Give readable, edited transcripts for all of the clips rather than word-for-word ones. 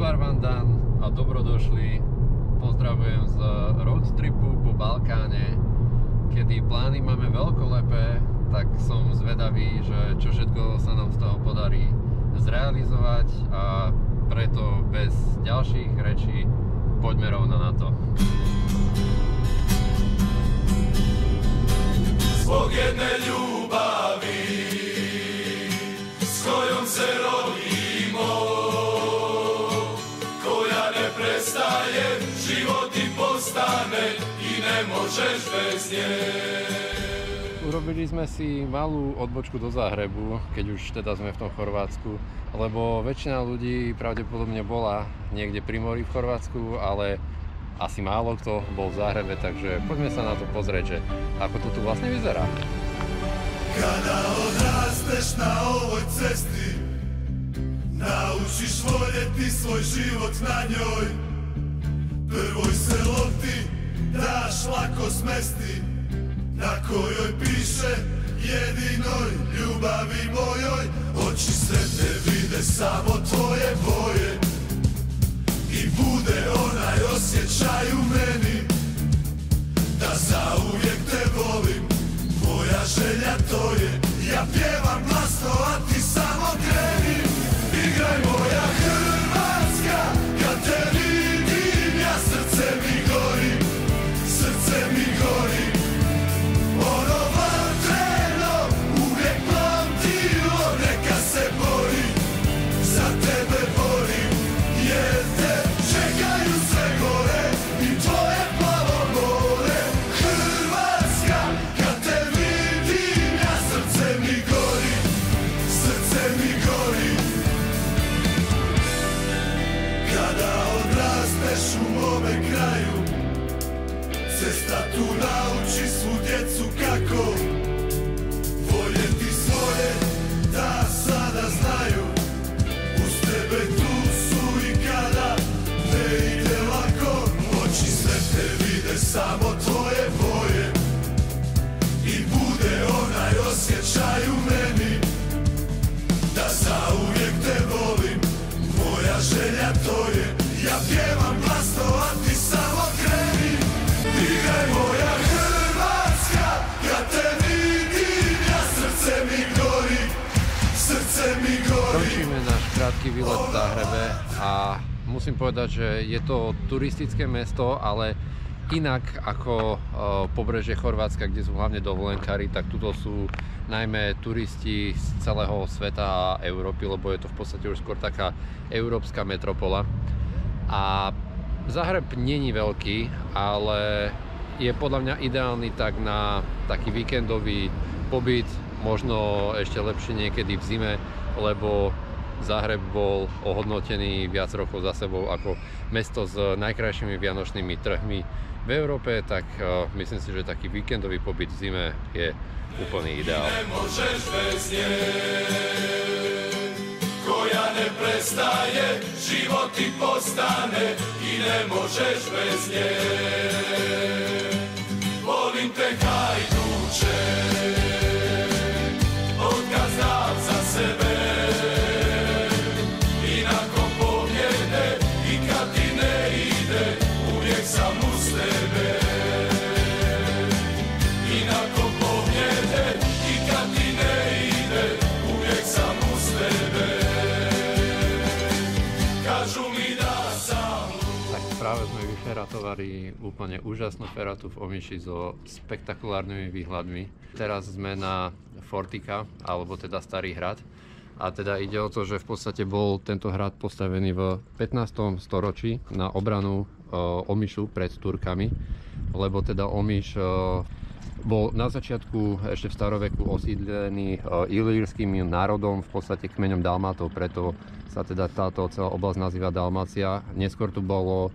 Barvandan a dobrodošli. Pozdravujem z road tripu po Balkáne, kedy plány máme veľkolepé, tak som zvedavý, že čo všetko sa nám z toho podarí zrealizovať, a preto bez ďalších rečí poďme rovno na to. Zbog jedne ljubavi s kojom se rodimo, koja ne prestaje, život ti postane i ne možeš bez nje. Urobili sme si malú odbočku do Záhrebu, keď už teda sme v tom Chorvátsku, lebo väčšina ľudí pravdepodobne bola niekde pri mori v Chorvátsku, ale asi málo kto bol v Záhrebe, takže poďme sa na to pozrieť, že ako to tu vlastne vyzerá. Kada odrasteš na ovoj cesti, naučiš voljeti svoj život na njoj. Prvoj se lopti daš lako smesti, na kojoj piše jedinoj ljubavi mojoj. Oči sretne vide samo tvoje boje i bude onaj osjećaj u meni, da zauvijek te volim. Moja želja to je, ja pjevam glasno, a ti samo kreni. Igraj moja Hrvatska, kad te vidim, ja srce mi gori, srce mi gori. Ono vatreno, uvijek plamtilo, neka se bori, za tebe borim, jer te čekaju sve gore i tvoje plavo more. Hrvatska, kad te vidim, ja srce mi gori, srce mi gori. Kada odrasteš u mome kraju, cesta tu nauči svu djecu kako voljeti svoje, da sada znaju. Uz tebe tu su i kada ne ide lako, oči sve te vide samo tvoje boje i bude onaj osjećaj u meni, da zauvijek te volim. Moja želja to je, ja pjevam glasno, a ti samo kreni. Igraj moja Hrvatska, kad te vidim, ja srce mi gori, srce mi gori. Končíme náš krátky výlet v Záhrebe a musím povedať, že je to turistické mesto, ale inak ako pobrežie Chorvátska, kde sú hlavne dovolenkári, tak tuto sú najmä turisti z celého sveta a Európy, lebo je to v podstate už skôr taká európska metropola. A Záhreb není veľký, ale je podľa mňa ideálny tak na taký víkendový pobyt, možno ešte lepšie niekedy v zime, lebo Záhreb bol ohodnotený viac rokov za sebou ako mesto s najkrajšími vianočnými trhmi v Európe, tak myslím si, že taký víkendový pobyt v zime je úplný ideál. Nemôžeš bez nej, koja ne prestaje, život ti postane i ne možeš bez nje. Volim te hajduče, odkaz dam za sebe, i nakon pobjede, i kad ti ne ide, uvijek sam uz tebe. I nakon pobjede, i kad ti ne ide, uvijek sam uz tebe. Tak práve sme vyferatovali úplne úžasnú feratu v Omiši so spektakulárnymi výhľadmi. Teraz sme na Fortika, alebo teda Starý hrad. A teda ide o to, že v podstate bol tento hrad postavený v 15. storočí na obranu Omišu pred Turkami, lebo teda Omiš bol na začiatku ešte v staroveku osídlený ilírským národom, v podstate kmeňom Dalmátov, preto sa teda táto celá oblasť nazýva Dalmácia. Neskôr tu bolo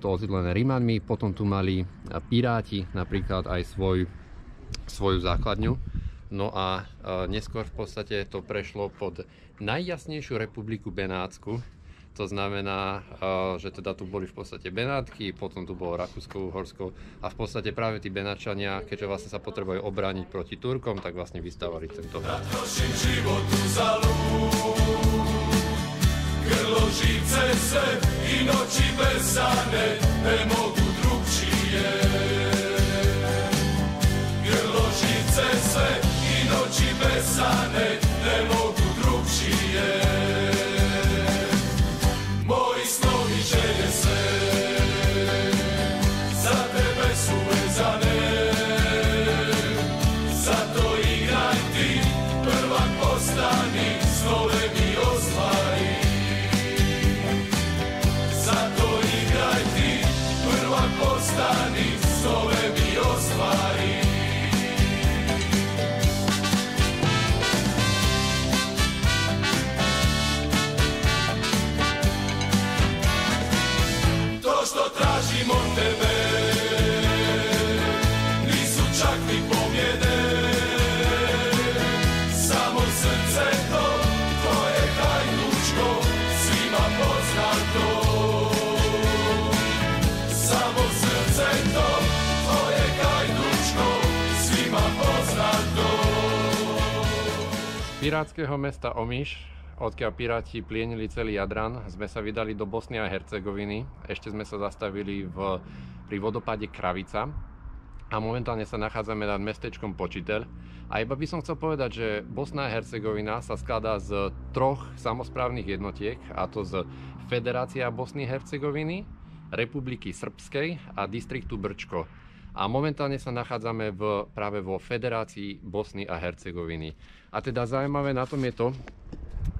to osídlené Rímanmi, potom tu mali Piráti napríklad aj svoju základňu. No a neskôr v podstate to prešlo pod najjasnejšiu republiku Benátsku. To znamená, že teda tu boli v podstate Benátky, potom tu bolo Rakúsko-Uhorsko a v podstate práve tí Benátčania, keďže vlastne sa potrebujú obrániť proti Turkom, tak vlastne vystavali tento hrad. Grlo živce se ne mogu drugčije. Grlo žice sve i noći besane, ne mogu drugčije. Moji snovi želje sve za tebe su vezane. Zato igraj ti, prvak postani, snove mi ostvari. Zato igraj ti, prvak postani, snove mi ostvari. To što tražim od tebe nisu čak ni pobjede, samo srce to, tvoje hajdučko, svima poznato. Samo srce to, tvoje hajdučko, svima poznato. Z pirátskeho mesta Omiš, odkiaľ piráti plienili celý Jadran, sme sa vydali do Bosny a Hercegoviny. Ešte sme sa zastavili pri vodopáde Kravica a momentálne sa nachádzame nad mestečkom Počiteľ. A iba by som chcel povedať, že Bosna a Hercegovina sa skladá z 3 samosprávnych jednotiek, a to z Federácia Bosny a Hercegoviny, Republiky Srbskej a distriktu Brčko. A momentálne sa nachádzame práve vo Federácii Bosny a Hercegoviny. A teda zaujímavé na tom je to,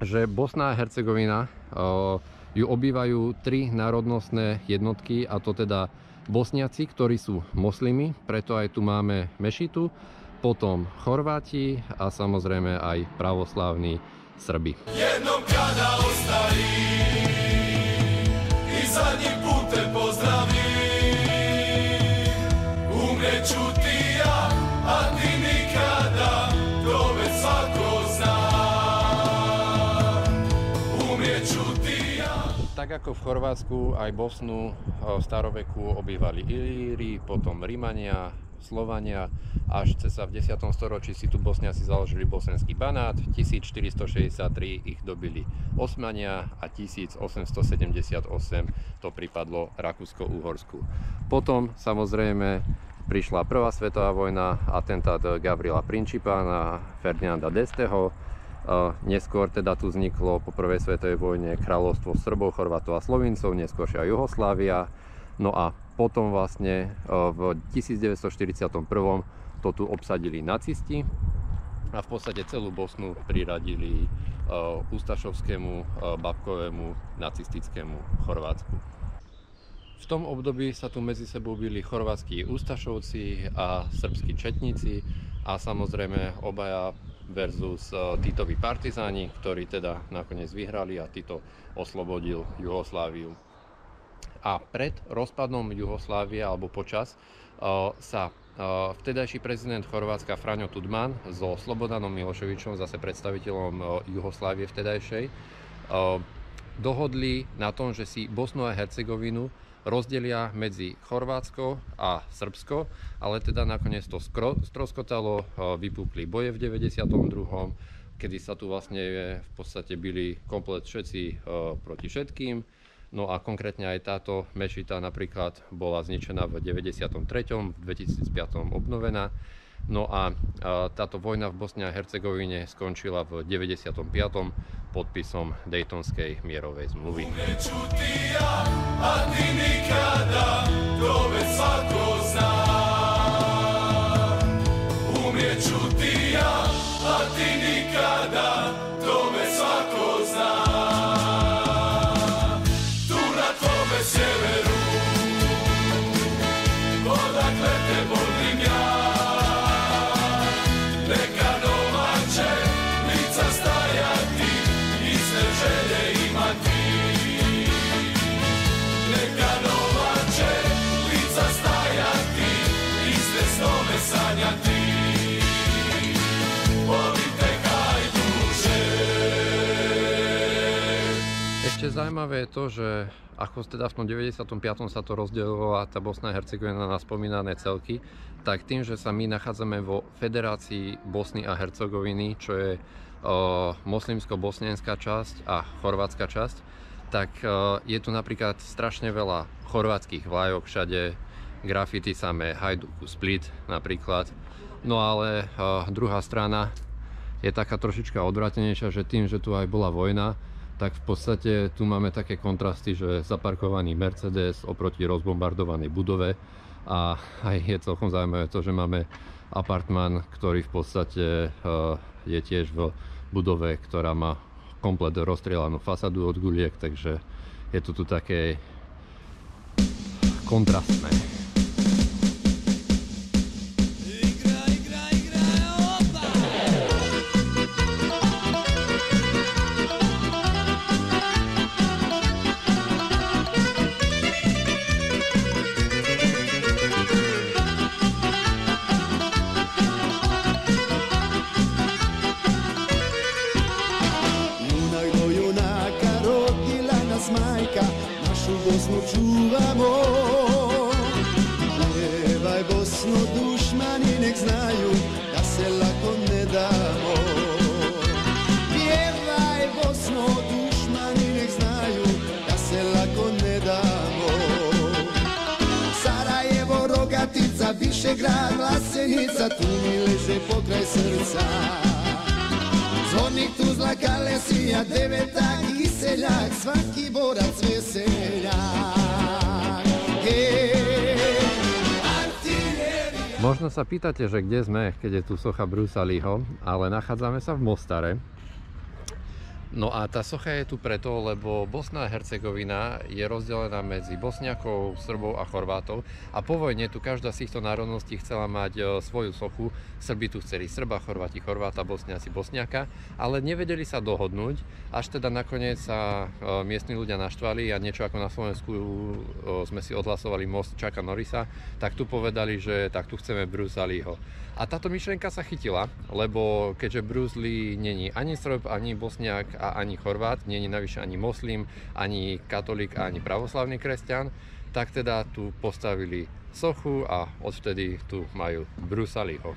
že Bosna a Hercegovina ju obývajú 3 národnostné jednotky, a to teda Bosniaci, ktorí sú moslimi, preto aj tu máme mešitu, potom Chorváti a samozrejme aj pravoslávni Srbi. Jednom kada ostarí i zadnjim putem pozdraví, umreću ti ja, a ti nikada, to već svako zna. Umreću ti ja. Tak ako v Chorvátsku, aj Bosnu v staroveku obývali Ilíri, potom Rimania, Slovania, až cca v 10. storočí si tu Bosniaci založili bosenský Banát, v 1463 ich dobili Osmania a 1878 to pripadlo Rakúsko-Uhorsku. Potom samozrejme prišla prvá svetová vojna, atentát Gavrila Principa na Ferdinanda d'Esteho. Neskôr teda tu vzniklo po prvej svetovej vojne kráľovstvo Srbov, Chorvátov a Slovincov, neskôršia Juhoslávia. No a potom vlastne v 1941 to tu obsadili nacisti a v podstate celú Bosnu priradili ustašovskému, babkovému, nacistickému Chorvátsku. V tom období sa tu medzi sebou bili chorvátski ustašovci a srbskí četníci a samozrejme obaja versus Titovi partizáni, ktorí teda nakoniec vyhrali a Tito oslobodil Juhosláviu. A pred rozpadom Juhoslávie alebo počas sa vtedajší prezident Chorvátska Franjo Tudman so Slobodanom Miloševičom, zase predstaviteľom Juhoslávie vtedajšej, dohodli na tom, že si Bosnu a Hercegovinu rozdelia medzi Chorvátsko a Srbsko, ale teda nakoniec to stroskotalo, vypukli boje v 92., kedy sa tu vlastne v podstate bili komplet všetci proti všetkým. No a konkrétne aj táto mešita napríklad bola zničená v 93., v 2005 obnovená. No a táto vojna v Bosne a Hercegovine skončila v 95. podpisom Daytonskej mierovej zmluvy. Sjeveru, odakle te vodim ja, neka nova će lica stajati, iste želje imati. Neka nova će lica stajati, iste snove sanjati. Volim te hajduše. Ešte zaujímavé je to, že ako teda v tom 95. sa to rozdeľovala tá Bosna a Hercegovina na spomínané celky, tak tým, že sa my nachádzame vo Federácii Bosny a Hercegoviny, čo je moslimsko-bosnianská časť a chorvátska časť, tak je tu napríklad strašne veľa chorvátskych vlajok, všade grafity samé, Hajduku, Split napríklad. No ale druhá strana je taká trošička odvrátenejšia, že tým, že tu aj bola vojna, tak v podstate tu máme také kontrasty, že zaparkovaný Mercedes oproti rozbombardovanej budove a aj je celkom zaujímavé to, že máme apartmán, ktorý v podstate je tiež v budove, ktorá má komplet rozstrielanú fasadu od guliek, takže je to tu také kontrastné. Majka, našu Bosnu čuvamo. Pjevaj Bosno, dušmani nek znaju da se lako ne damo. Pjevaj Bosno, dušmani nek znaju da se lako ne damo. Sarajevo, Rogatica, Višegrad, Vlasenica, tu mi leže pokraj srca. Zvornik, Tuzla, Kalesija, Devetak i seljak, svaki borac veseljak. Možno sa pýtate, že kde sme, keď je tu socha Brucea Leeho, ale nachádzame sa v Mostare. No a tá socha je tu preto, lebo Bosna a Hercegovina je rozdelená medzi Bosniakov, Srbov a Chorvátov a po vojne tu každá z týchto národností chcela mať svoju sochu. Srbi tu chceli Srba, Chorváti Chorváta, Bosniaci Bosniaka, ale nevedeli sa dohodnúť, až teda nakoniec sa miestni ľudia naštvali a niečo ako na Slovensku sme si odhlasovali most Chucka Norrisa, tak tu povedali, že tak tu chceme Brucea Leeho. A táto myšlienka sa chytila, lebo keďže Bruce Lee není ani Srb, ani Bosniak a ani Chorvát, není navyše ani moslim, ani katolík, ani pravoslavný kresťan, tak teda tu postavili sochu a odvtedy tu majú Brucea Leeho.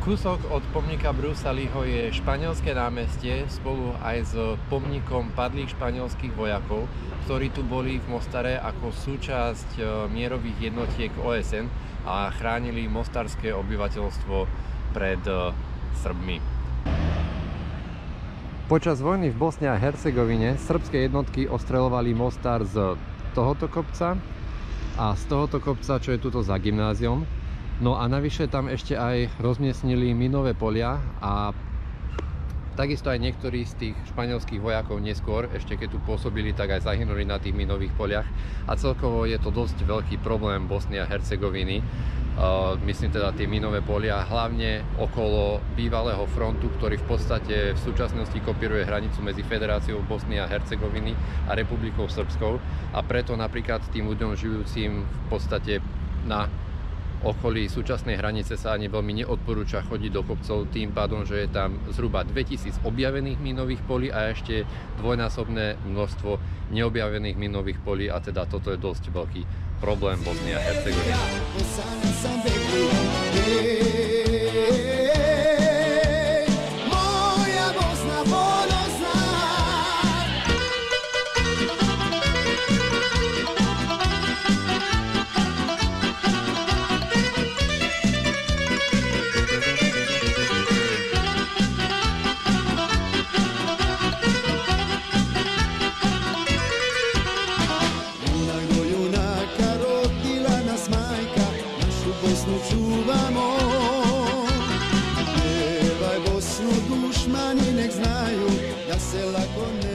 Kúsok od pomníka Brucea Leeho je Španielské námestie spolu aj s pomníkom padlých španielských vojakov, ktorí tu boli v Mostare ako súčasť mierových jednotiek OSN a chránili mostarské obyvateľstvo pred Srbmi. Počas vojny v Bosne a Hercegovine srbské jednotky ostreľovali Mostar z tohoto kopca a z tohoto kopca, čo je tuto za gymnáziom. No a navyše tam ešte aj rozmiestnili minové polia a takisto aj niektorí z tých španielských vojakov neskôr, ešte keď tu pôsobili, tak aj zahynuli na tých minových poliach a celkovo je to dosť veľký problém Bosny a Hercegoviny. Myslím teda tie minové polia, hlavne okolo bývalého frontu, ktorý v podstate v súčasnosti kopíruje hranicu medzi Federáciou Bosny a Hercegoviny a Republikou Srbskou a preto napríklad tým ľuďom žijúcim v podstate na okolí súčasnej hranice sa ani veľmi neodporúča chodiť do kopcov tým pádom, že je tam zhruba 2000 objavených mínových polí a ešte dvojnásobné množstvo neobjavených mínových polí a teda toto je dosť veľký problém Bosny a Hercegoviny.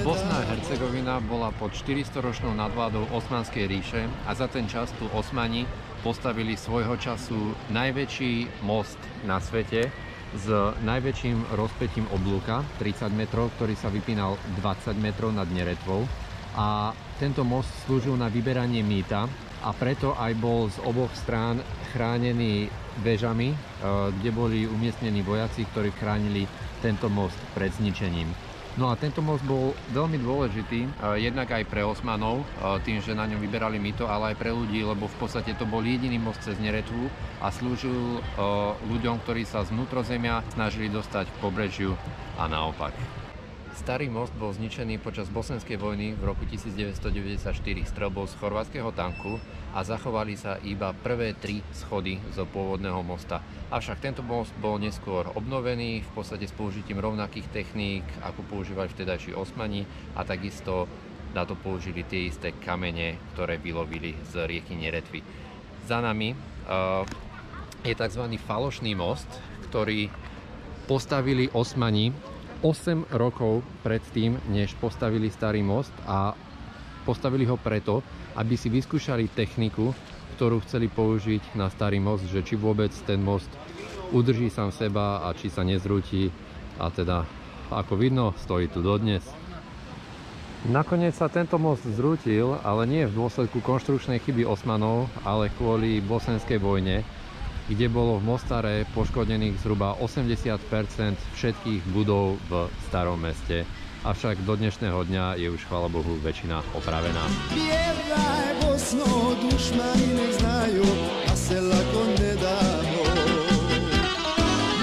Bosna a Hercegovina bola pod 400-ročnou nadvládou Osmanskej ríše a za ten čas tu Osmani postavili svojho času najväčší most na svete s najväčším rozpätím oblúka 30 metrov, ktorý sa vypínal 20 metrov nad Neretvou a tento most slúžil na vyberanie mýta a preto aj bol z oboch strán chránený väžami, kde boli umiestnení vojaci, ktorí chránili tento most pred zničením. No a tento most bol veľmi dôležitý, jednak aj pre Osmanov, tým, že na ňom vyberali mýto, ale aj pre ľudí, lebo v podstate to bol jediný most cez Neretvu a slúžil ľuďom, ktorí sa z vnútrozemia snažili dostať k pobrežiu a naopak. Starý most bol zničený počas bosenskej vojny v roku 1994 streľbou z chorvátskeho tanku a zachovali sa iba prvé 3 schody zo pôvodného mosta. Avšak tento most bol neskôr obnovený, v podstate s použitím rovnakých techník, ako používali vtedajší Osmani, a takisto na to použili tie isté kamene, ktoré vylovili z rieky Neretvy. Za nami je tzv. Falošný most, ktorý postavili Osmani 8 rokov predtým, než postavili starý most, a postavili ho preto, aby si vyskúšali techniku, ktorú chceli použiť na starý most, že či vôbec ten most udrží sám seba a či sa nezrúti, a teda ako vidno, stojí tu dodnes. Nakoniec sa tento most zrútil, ale nie v dôsledku konštrukčnej chyby Osmanov, ale kvôli bosenskej vojne, kde bolo v Mostare poškodených zhruba 80% všetkých budov v starom meste. Avšak do dnešného dňa je už, chvála Bohu, väčšina opravená. Pjevaj Bosno, dušmani nek znaju, a se lako ne damo.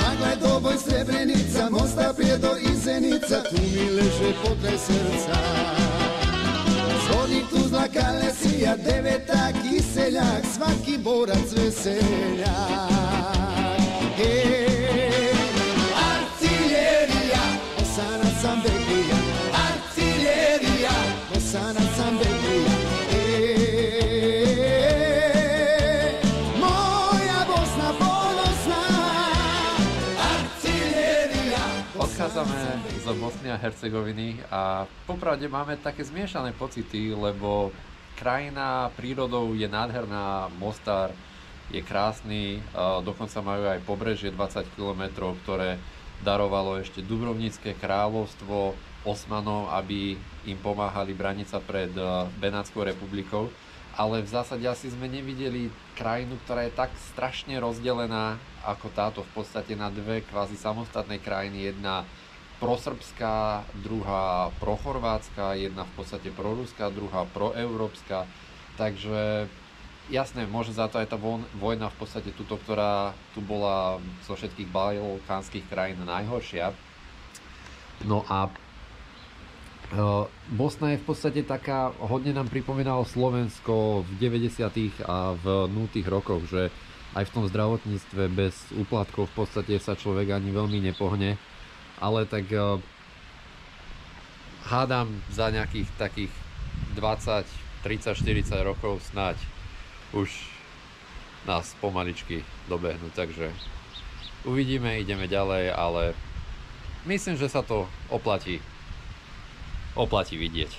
Nagla je doboj Srebrenica, Mosta prije do Izenica, tu mi leže pokraj srca. Zvodnik Tuzla, Kalesija, Deveta, Kiseljak, svaki borac veseljak. Artiljerija, Osanac sam Beklija, artiljerija, Osanac sam Beklija. Moja Bosna ponosna, artiljerija. Odchádzame z Bosny a Hercegoviny a popravde máme také zmiešané pocity, lebo krajina prírodou je nádherná, Mostar je krásny, dokonca majú aj pobrežie 20 km, ktoré darovalo ešte Dubrovnícke kráľovstvo Osmanov, aby im pomáhali brániť sa pred Benátskou republikou. Ale v zásade asi sme nevideli krajinu, ktorá je tak strašne rozdelená ako táto, v podstate na dve kvázi samostatné krajiny. Jedna prosrbská, druhá prochorvátska, jedna v podstate proruská, druhá proeurópska. Takže jasné, môže za to aj tá vojna v podstate tuto, ktorá tu bola zo všetkých balkánskych krajín najhoršia. No a Bosna je v podstate taká, hodne nám pripomínalo Slovensko v 90. a v 0. rokoch, že aj v tom zdravotníctve bez úplatkov v podstate sa človek ani veľmi nepohne. Ale tak hádam za nejakých takých 20, 30, 40 rokov snáď už nás pomaličky dobehnú, takže uvidíme, ideme ďalej, ale myslím, že sa to oplatí vidieť.